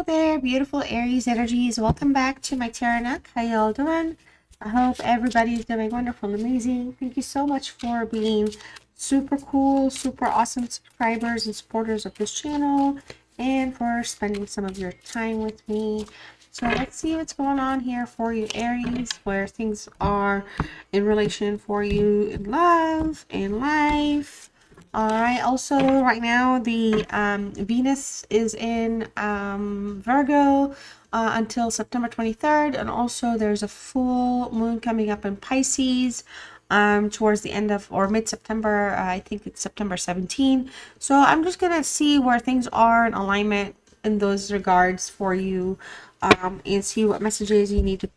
there, beautiful Aries energies. Welcome back to my tarot nook. How y'all doing? I hope everybody's doing wonderful, amazing. Thank you so much for being super cool, super awesome subscribers and supporters of this channel, and for spending some of your time with me. So let's see what's going on here for you, Aries, where things are in relation for you in love and life. All right. Also, right now, the Venus is in Virgo until September 23rd. And also, there's a full moon coming up in Pisces towards the end of or mid-September. I think it's September 17. So I'm just going to see where things are in alignment in those regards for you, and see what messages you need to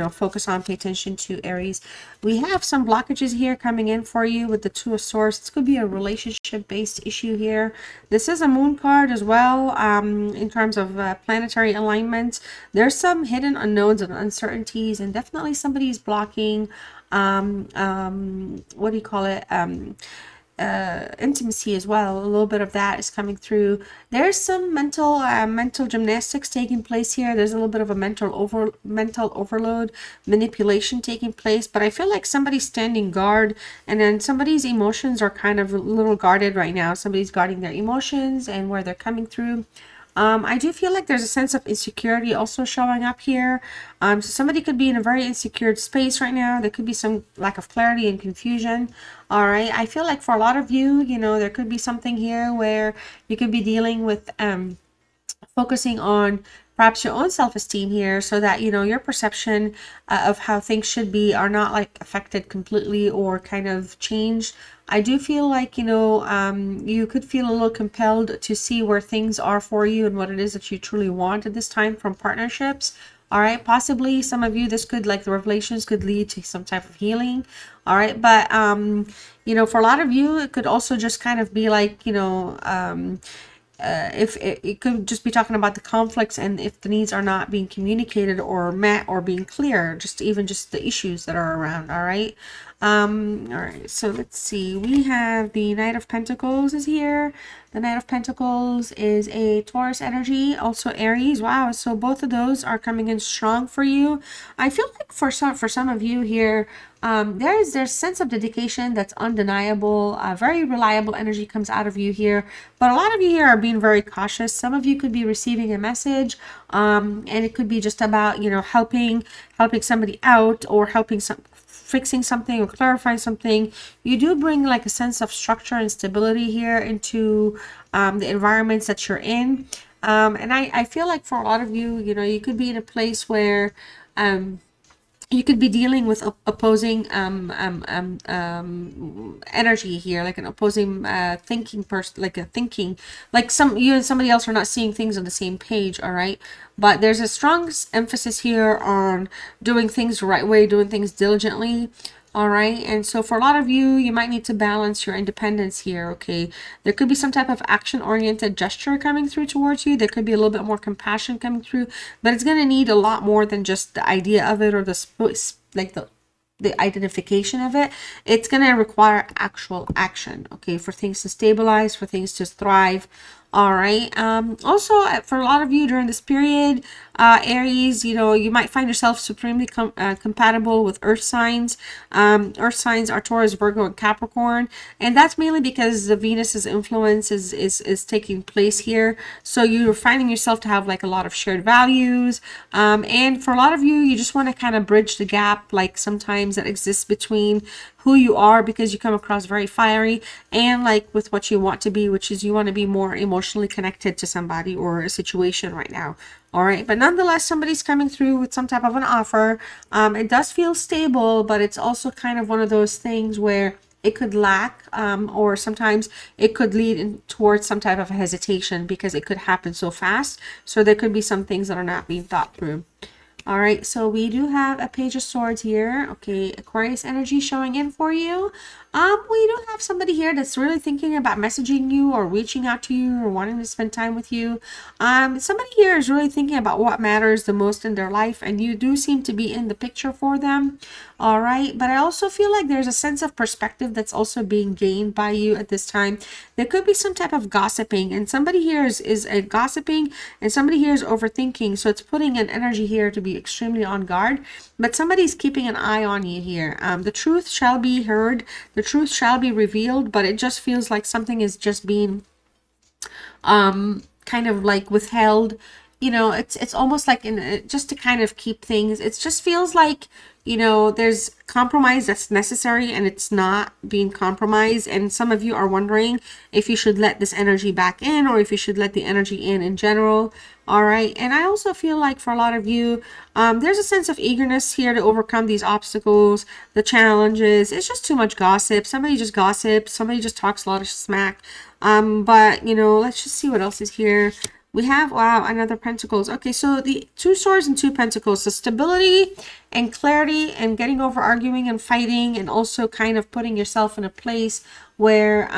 focus on, pay attention to, Aries. We have some blockages here coming in for you with the Two of Swords. This could be a relationship based issue here. This is a moon card as well. In terms of planetary alignments, there's some hidden unknowns and uncertainties, and definitely somebody's blocking what do you call it, intimacy as well. A little bit of that is coming through. There's some mental gymnastics taking place here. There's a little bit of a mental overload, manipulation taking place, but I feel like somebody's standing guard, and then somebody's emotions are kind of a little guarded right now. Somebody's guarding their emotions and where they're coming through. I do feel like there's a sense of insecurity also showing up here. So somebody could be in a very insecure space right now. There could be some lack of clarity and confusion. All right. I feel like for a lot of you, there could be something here where you could be dealing with focusing on perhaps your own self-esteem here, so that your perception of how things should be are not like affected completely or kind of changed. I do feel like you could feel a little compelled to see where things are for you and what it is that you truly want at this time from partnerships. All right, possibly some of you, this could, like, the revelations could lead to some type of healing. All right, but for a lot of you, it could also just kind of be like if it could just be talking about the conflicts, and if the needs are not being communicated or met or being clear, just the issues that are around. All right. All right, so let's see. We have the Knight of Pentacles is here. The Knight of Pentacles is a Taurus energy, also Aries. Wow, so both of those are coming in strong for you. I feel like for some of you here, there's sense of dedication that's undeniable. Very reliable energy comes out of you here, but a lot of you here are being very cautious. Some of you could be receiving a message, and it could be just about helping somebody out, or fixing something or clarifying something. You do bring like a sense of structure and stability here into the environments that you're in, and I feel like for a lot of you, you could be in a place where you could be dealing with opposing energy here, like an opposing thinking person, like you and somebody else are not seeing things on the same page. All right, but there's a strong emphasis here on doing things the right way, doing things diligently. All right, and so for a lot of you, you might need to balance your independence here. Okay, there could be some type of action-oriented gesture coming through towards you. There could be a little bit more compassion coming through, but it's going to need a lot more than just the idea of it, or the identification of it. It's going to require actual action, okay, for things to stabilize, for things to thrive. All right. Also, for a lot of you during this period, Aries, you might find yourself supremely compatible with earth signs. Earth signs are Taurus, Virgo, and Capricorn, and that's mainly because the Venus's influence is taking place here. So you're finding yourself to have like a lot of shared values, and for a lot of you, you just want to kind of bridge the gap, like sometimes that exists between who you are, because you come across very fiery, and like with what you want to be, which is you want to be more emotionally connected to somebody or a situation right now. All right, but nonetheless, somebody's coming through with some type of an offer. It does feel stable, but it's also kind of one of those things where it could lack, or sometimes it could lead towards some type of hesitation, because it could happen so fast. So there could be some things that are not being thought through. All right, so we do have a Page of Swords here. Okay, Aquarius energy showing in for you. We do have somebody here that's really thinking about messaging you or reaching out to you or wanting to spend time with you. Somebody here is really thinking about what matters the most in their life, and you do seem to be in the picture for them. All right, but I also feel like there's a sense of perspective that's also being gained by you at this time. There could be some type of gossiping, and somebody here is gossiping, and somebody here is overthinking. So it's putting an energy here to be extremely on guard, but somebody's keeping an eye on you here. The truth shall be heard, the truth shall be revealed, but it just feels like something is just being kind of like withheld. You know, it's almost like just to kind of keep things. It just feels like, you know, there's compromise that's necessary and it's not being compromised, and some of you are wondering if you should let this energy back in or if you should let the energy in general. All right, and I also feel like for a lot of you, there's a sense of eagerness here to overcome these obstacles, the challenges. It's just too much gossip. Somebody just gossips, somebody just talks a lot of smack. But you know, let's just see what else is here. We have, wow, another Pentacles. Okay, so the Two Swords and Two Pentacles. So stability and clarity and getting over arguing and fighting, and also kind of putting yourself in a place where,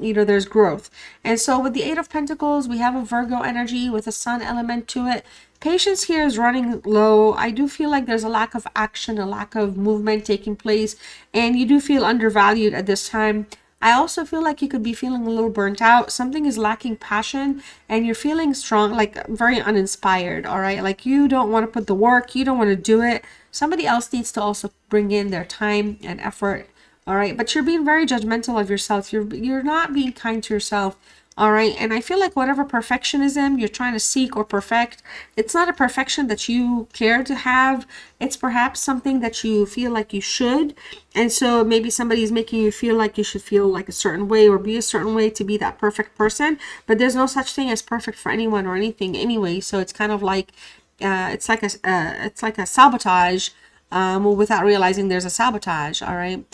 you know, there's growth. And so with the Eight of Pentacles, we have a Virgo energy with a sun element to it. Patience here is running low. I do feel like there's a lack of action, a lack of movement taking place, and you do feel undervalued at this time. I also feel like you could be feeling a little burnt out. Something is lacking passion and you're feeling strong, like very uninspired. All right. Like you don't want to put the work. You don't want to do it. Somebody else needs to also bring in their time and effort. All right. But you're being very judgmental of yourself. You're not being kind to yourself. All right. And I feel like whatever perfectionism you're trying to seek or perfect, it's not a perfection that you care to have. It's perhaps something that you feel like you should. And so maybe somebody's making you feel like you should feel like a certain way or be a certain way to be that perfect person. But there's no such thing as perfect for anyone or anything anyway. So it's kind of like, it's like a sabotage, without realizing there's a sabotage. All right.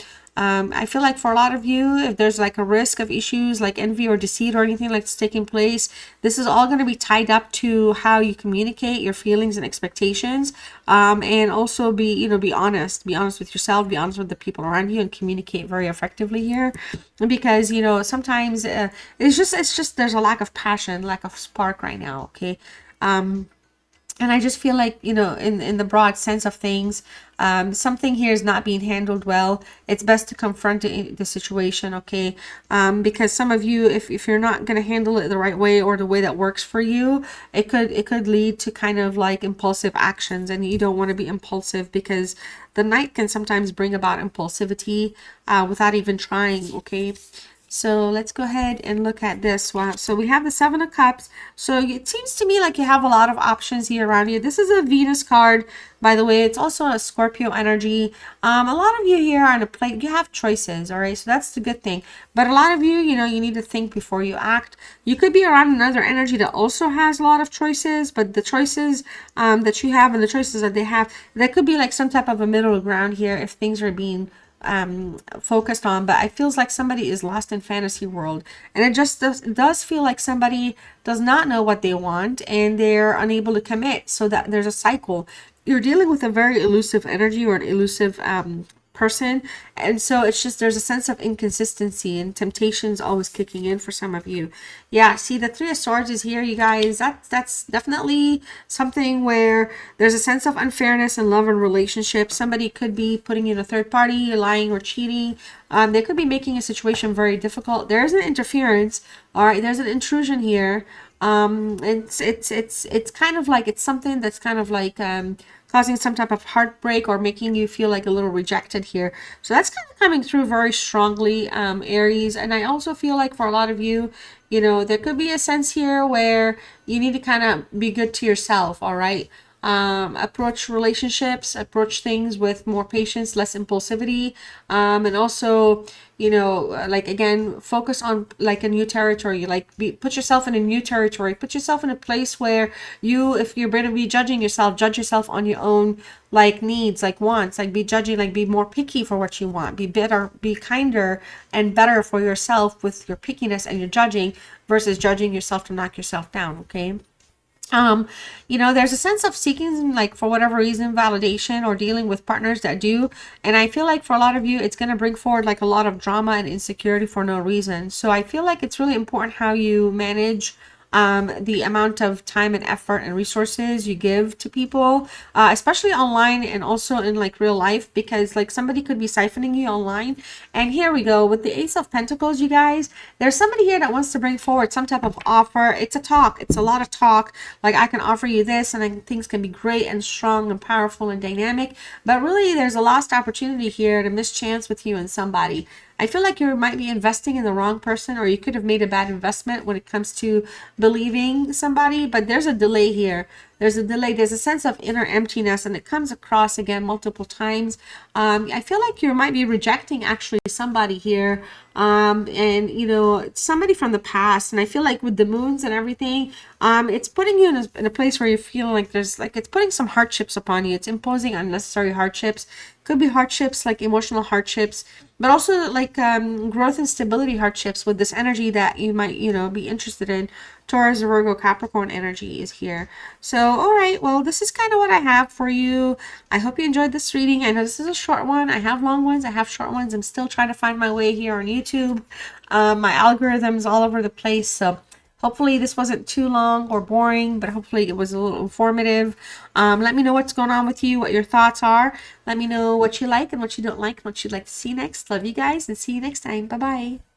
I feel like for a lot of you, if there's like a risk of issues like envy or deceit or anything like that's taking place, this is all going to be tied up to how you communicate your feelings and expectations, and also be honest with yourself, be honest with the people around you, and communicate very effectively here, because you know sometimes it's just there's a lack of passion, lack of spark right now. Okay. And I just feel like, you know, in the broad sense of things, something here is not being handled well. It's best to confront the situation, okay? Because some of you, if you're not going to handle it the right way or the way that works for you, it could lead to kind of like impulsive actions, and you don't want to be impulsive because the Knight can sometimes bring about impulsivity without even trying, okay? So let's go ahead and look at this. Wow. So we have the Seven of Cups. So it seems to me like you have a lot of options here around you. This is a Venus card, by the way. It's also a Scorpio energy. A lot of you here are on a plate. You have choices, all right? So that's the good thing. But a lot of you, you know, you need to think before you act. You could be around another energy that also has a lot of choices, but the choices that you have and the choices that they have, that could be like some type of a middle ground here if things are being focused on. But it feels like somebody is lost in fantasy world, and it just does feel like somebody does not know what they want and they're unable to commit, so that there's a cycle. You're dealing with a very elusive energy or an elusive person, and so it's just there's a sense of inconsistency and temptations always kicking in for some of you. Yeah, see the Three of Swords is here, you guys. That's definitely something where there's a sense of unfairness in love and relationships. Somebody could be putting you in a third party, lying or cheating. They could be making a situation very difficult. There's an interference, all right, there's an intrusion here. It's kind of like it's something that's kind of like causing some type of heartbreak or making you feel like a little rejected here. So that's kind of coming through very strongly, Aries. And I also feel like for a lot of you, you know, there could be a sense here where you need to kind of be good to yourself, all right? Approach relationships, approach things with more patience, less impulsivity, and also, you know, like again, focus on like a new territory, like put yourself in a new territory, put yourself in a place where you, if you're going to be judging yourself, judge yourself on your own like needs, like wants, like be judging, like be more picky for what you want, be better, be kinder and better for yourself with your pickiness and your judging versus judging yourself to knock yourself down, okay? um there's a sense of seeking, like, for whatever reason, validation, or dealing with partners that do. And I feel like for a lot of you, it's going to bring forward like a lot of drama and insecurity for no reason. So I feel like it's really important how you manage the amount of time and effort and resources you give to people, especially online and also in like real life, because like somebody could be siphoning you online. And here we go with the Ace of Pentacles, you guys. There's somebody here that wants to bring forward some type of offer. It's a talk. It's a lot of talk. Like, I can offer you this, and things can be great and strong and powerful and dynamic. But really, there's a lost opportunity here to mischance with you and somebody. I feel like you might be investing in the wrong person, or you could have made a bad investment when it comes to believing somebody, but there's a delay here. There's a delay. There's a sense of inner emptiness, and it comes across again multiple times. I feel like you might be rejecting actually somebody here, and somebody from the past. And I feel like with the moons and everything, it's putting you in a place where you feel like there's like it's putting some hardships upon you. It's imposing unnecessary hardships. Could be hardships like emotional hardships, but also like growth and stability hardships with this energy that you might be interested in. Taurus, Virgo, Capricorn energy is here. So, all right, well, this is kind of what I have for you. I hope you enjoyed this reading. I know this is a short one. I have long ones. I have short ones. I'm still trying to find my way here on YouTube. My algorithm's all over the place. So hopefully this wasn't too long or boring, but hopefully it was a little informative. Let me know what's going on with you, what your thoughts are. Let me know what you like and what you don't like, and what you'd like to see next. Love you guys, and see you next time. Bye-bye.